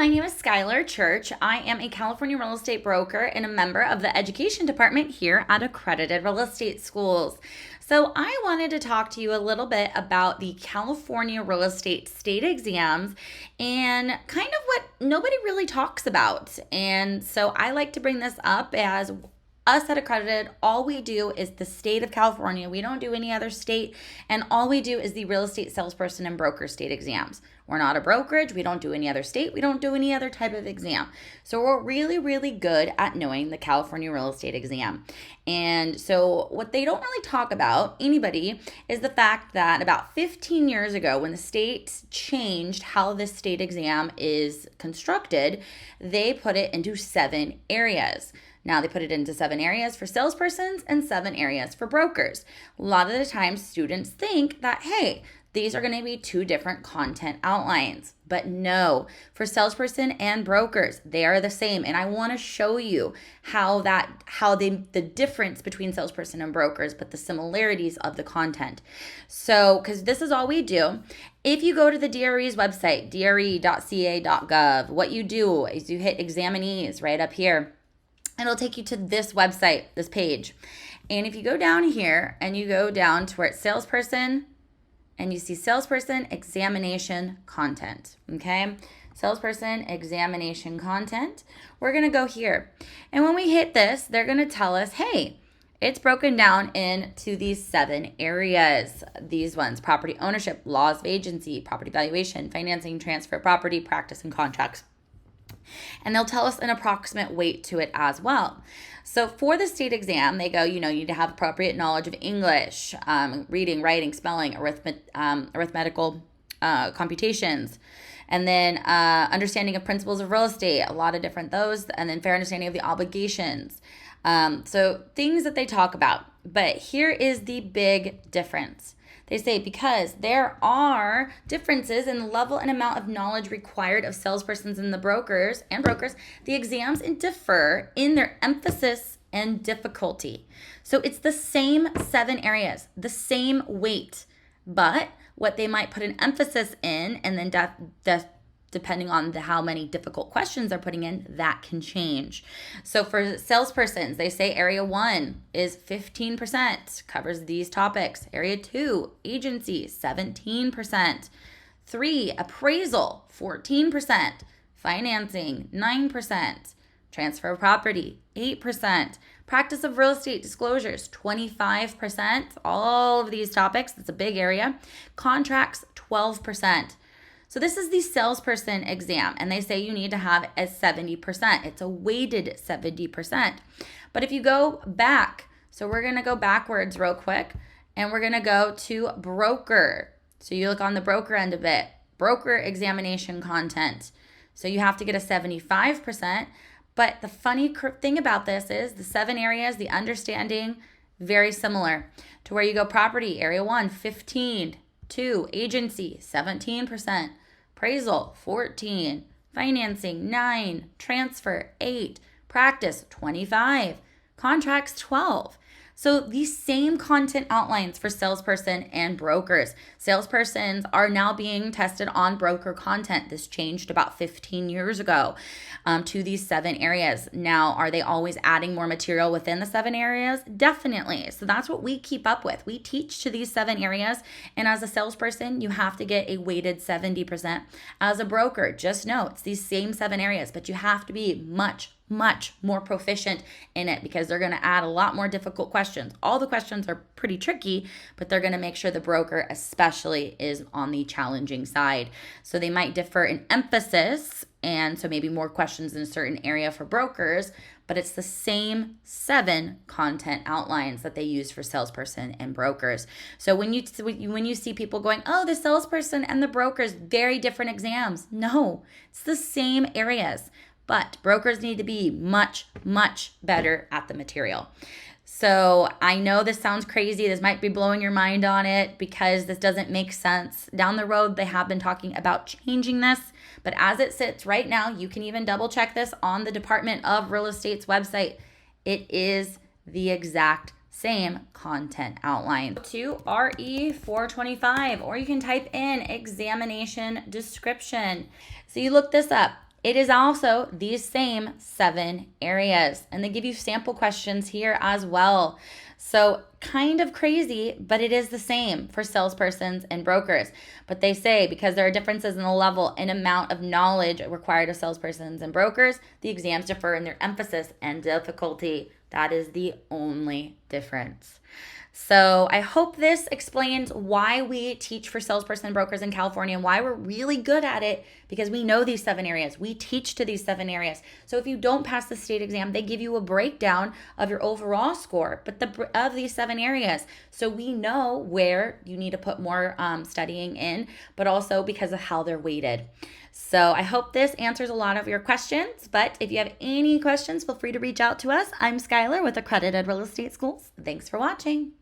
name is Schyler Church. I am a California real estate broker and a member of the education department here at Accredited Real Estate Schools. So I wanted to talk to you a little bit about the California real estate state exams and kind of what nobody really talks about. And so I like to bring this up as us at Accredited, all we do is the state of California. We don't do any other state, and all we do is the real estate salesperson and broker state exams. We're not a brokerage. We don't do any other state. We don't do any other type of exam. So we're really, really good at knowing the California real estate exam. And so what they don't really talk about, anybody, is the fact that about 15 years ago, when the state changed how the state exam is constructed, they put it into 7 areas. Now they put it into 7 areas for salespersons and 7 areas for brokers. A lot of the times students think that, hey, these are going to be 2 different content outlines. But no, for salesperson and brokers, they are the same. And I want to show you how the difference between salesperson and brokers, but the similarities of the content. So, because this is all we do. If you go to the DRE's website, dre.ca.gov, what you do is you hit examinees right up here. It'll take you to this website, this page. And if you go down here and you go down to where it's salesperson and you see salesperson examination content, okay? Salesperson examination content, we're gonna go here. And when we hit this, they're gonna tell us, hey, it's broken down into these 7 areas. These ones: property ownership, laws of agency, property valuation, financing, transfer, property, practice, and contracts. And they'll tell us an approximate weight to it as well. So for the state exam, they go, you need to have appropriate knowledge of English, reading, writing, spelling, arithmetical computations, and then understanding of principles of real estate, a lot of different those, and then fair understanding of the obligations. So things that they talk about. But here is the big difference. They say because there are differences in the level and amount of knowledge required of salespersons and brokers, the exams differ in their emphasis and difficulty. So it's the same 7 areas, the same weight, but what they might put an emphasis in, and then depending on how many difficult questions they're putting in, that can change. So for salespersons, they say area 1 is 15%, covers these topics. Area 2, agency, 17%. 3, appraisal, 14%. Financing, 9%. Transfer of property, 8%. Practice of real estate disclosures, 25%. All of these topics, that's a big area. Contracts, 12%. So this is the salesperson exam, and they say you need to have a 70%. It's a weighted 70%. But if you go back, so we're going to go backwards real quick, and we're going to go to broker. So you look on the broker end of it, broker examination content. So you have to get a 75%. But the funny thing about this is the 7 areas, the understanding, very similar to where you go property, area 1, 15%. 2, agency, 17%, appraisal, 14%, financing, 9%, transfer, 8%, practice, 25%, contracts, 12%. So these same content outlines for salesperson and brokers. Salespersons are now being tested on broker content. This changed about 15 years ago to these 7 areas. Now, are they always adding more material within the 7 areas? Definitely. So that's what we keep up with. We teach to these 7 areas. And as a salesperson, you have to get a weighted 70%. As a broker, just know it's these same 7 areas, but you have to be much more proficient in it because they're going to add a lot more difficult questions. All the questions are pretty tricky, but they're going to make sure the broker especially is on the challenging side. So they might differ in emphasis, and so maybe more questions in a certain area for brokers, but it's the same 7 content outlines that they use for salesperson and brokers. So when you see people going, oh, the salesperson and the brokers, very different exams. No, it's the same areas. But brokers need to be much better at the material. So I know this sounds crazy. This might be blowing your mind on it because this doesn't make sense. Down the road, they have been talking about changing this. But as it sits right now, you can even double check this on the Department of Real Estate's website. It is the exact same content outline. To RE 425, or you can type in examination description. So you look this up. It is also these same 7 areas, and they give you sample questions here as well. So kind of crazy, but it is the same for salespersons and brokers. But they say because there are differences in the level and amount of knowledge required of salespersons and brokers, the exams differ in their emphasis and difficulty. That is the only difference. So I hope this explains why we teach for salesperson and brokers in California and why we're really good at it, because we know these 7 areas. We teach to these 7 areas. So if you don't pass the state exam, they give you a breakdown of your overall score, but of these 7 areas. So we know where you need to put more studying in, but also because of how they're weighted. So I hope this answers a lot of your questions, but if you have any questions, feel free to reach out to us. I'm Schyler with Accredited Real Estate Schools. Thanks for watching.